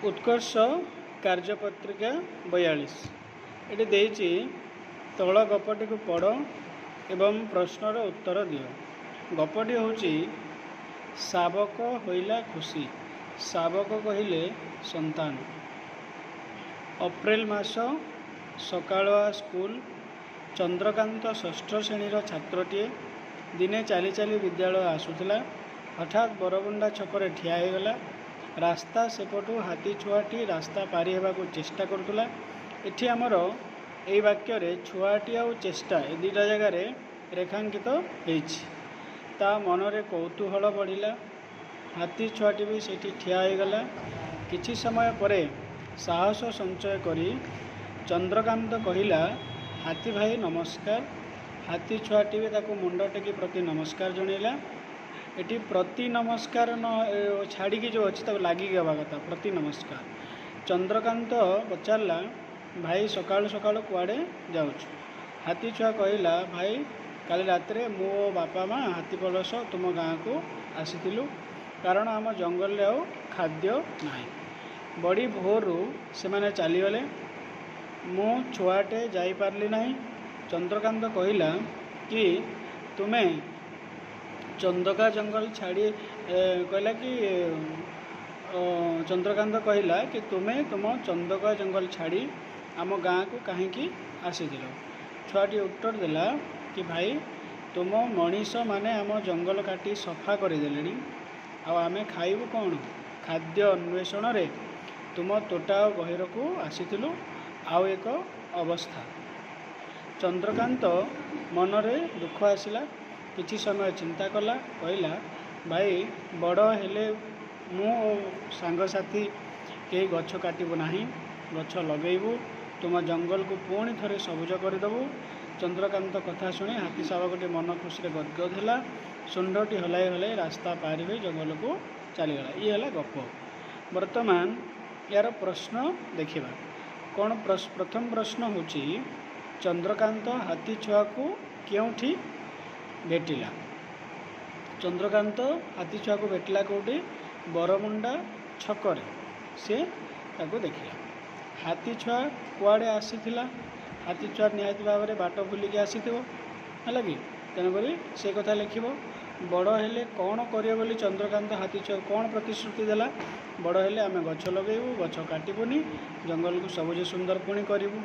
उत्कर्ष कार्यपत्रिका 42 ये देती तल गपटी को पढ़ एवं प्रश्नर उत्तर दियो। गपटी हूँ शावक होइला खुशी। शावक कहले संतान। अप्रैल मास सकाळुआ स्कूल। चंद्रकांत षष्ठ श्रेणीर छात्रटीए दिने चली चली विद्यालय आसुला। हठात बरबुंडा छकरे ठिया होगला। रास्ता सेपटू हाथी छुआटी रास्ता पारी होगा चेष्टा करुला। एठी आमर यही वाक्य छुआटी आ चेष्टा ए दुईटा जगार रेखांकित ता मनरे कौतूहल बढ़िला। हाथी छुआटी भी सेठी ठिया होगला। किछि समय परे साहस संचय करी चंद्रकांत कहिला, हाथी भाई नमस्कार। हाथी छुआटी भी ताको मुंड टेकी प्रति नमस्कार जनइला। एटी प्रति नमस्कार न छाड़ी जो अच्छी तक लगी गवा कथा प्रति नमस्कार। चंद्रकांत पचारा, भाई सकाळु सकाळु कुआडे जाउछु? हाथी छुआ कहला, भाई काली रात मो बापा माँ हाथी पलस तुम गाँ को आसीलु, कारण आम जंगल आउ खाद्य नाही। बड़ी भोरु से माने चलीगले। मु छुआटे जाई पारली नाही। चंद्रकांत कहला कि तुम्हें चंदका जंगल छाड़ी कहला कि चंद्रकांत कहला कि तुम्हें तुम चंदका जंगल छाड़ी आम गाँ को कहीं आसील? छुआटी उत्तर देला कि भाई तुम मनीष माने आम जंगल काटी सफा करदेले, आमे खाइबू कौन? खाद्य अन्वेषण रे तुम तोटा गहिर को आसीलु। आउ एक अवस्था। चंद्रकांत मनरे दुख आसिला। किछि समय चिंता कला। कहला, भाई बड़ हेले मु सांगसाथी कई गछ काटबू ना, गछ लगेबू, तुम जंगल को पुणी थे सबुज करदेबू। चंद्रकांत कथा शुणी हाथी शावकटी मन खुशी गदगद है। सुंडटी हलाई हलाई रास्ता पारी हुई जंगल को चलीगला। ये है गप। वर्तमान यार प्रश्न देखा कौन? प्रथम प्रश्न हूँ चंद्रकांत हाथी छुआ को क्योंठी भेटिला? चंद्रकांत हाथी छुआ को भेटिला कौटी? बरमुंडा छकरे से ताको देखिला। हाथी छुआ कुआड़े आसीथिला? हाथी छुआ निहाती भाव में बाट भूलिकी आसीथिबो है कि तेणुक से कथा लिखिबो। बड़ हेले कौन करियो बोली चंद्रकांत हाथी छुआ कौन प्रतिश्रुति देला? बड़ हेले आमे गछ लगेबू, गछ काटबूनी, जंगल को सबुज सुंदर पुणी करूँ।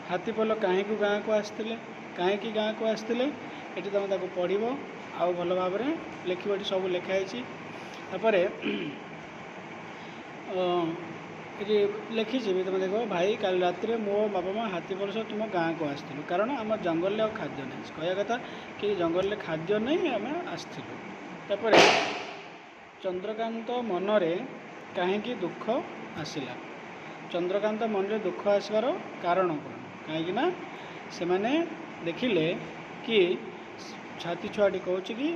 हाथीपल कहीं गाँ को आसते, कहीं गाँ को आसते ये तुम ताको पढ़ आउ भल भाव में लिख सब लिखाई। लिखी भी तुम देख, भाई काली रात मो बापा माँ हाथी पलस तुम गाँ को आसलु, कारण आम जंगल आ खाद्य नहीं। कहया कथा कि जंगल खाद्य नहीं आम आसलु। चंद्रकांत मनरे कहीं दुख आसला? चंद्रकांत मन में दुख आसवार कारण कौन? कहीं से माने देखिले कि छाती छुआटी कहूँ कि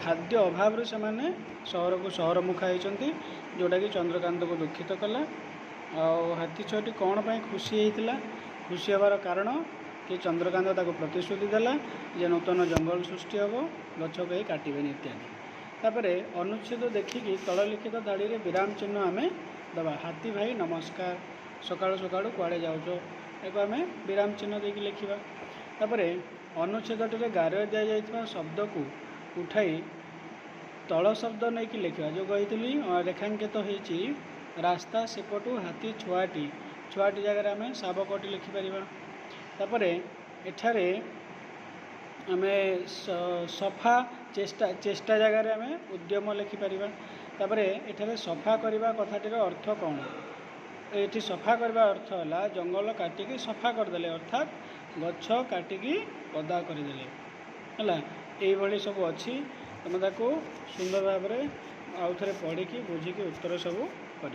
खाद्य अभाव से माने सहर को सहर मुखा होती, जोटा कि चंद्रकांत को दुखित कला। हाथी छुआटी कौन पाई खुशी होता? खुशी हबार कारण कि चंद्रकांत ताको प्रतिश्रुति देला जे नूतन जंगल सृष्टि हम, गछ कहीं काटबे इत्यादि। तापर अनुच्छेद देखिकी तल लिखित धाड़ी में विराम चिन्ह आम दबा। हाथी भाई नमस्कार, सकाळु सकाळु कुआडे जाउछो, एक आम विराम चिन्ह देकी लिखा। तापर अनुच्छेदटे गार दि जाइथिबा शब्द को उठाई तल शब्द नहीं कि लिखा। जो कही रेखांकित होती रास्ता सेपटू हाथी छुआटी, छुआटी जगह आम शावकटी लिखिपर। तापर एठारे आम सफा चेष्टा, चेष्टा जगह आम उद्यम लिखिपर। तापर एठारे सफा करने कथाटीर अर्थ कौन? ये सफा करने अर्थ है जंगल काटिकी सफा करदे, अर्थात गछ काटिकी पदा करदे है। ये सब अच्छी तुम ताको सुंदर भाव में आउ थे पढ़ी बुझिकी उत्तर सब कर।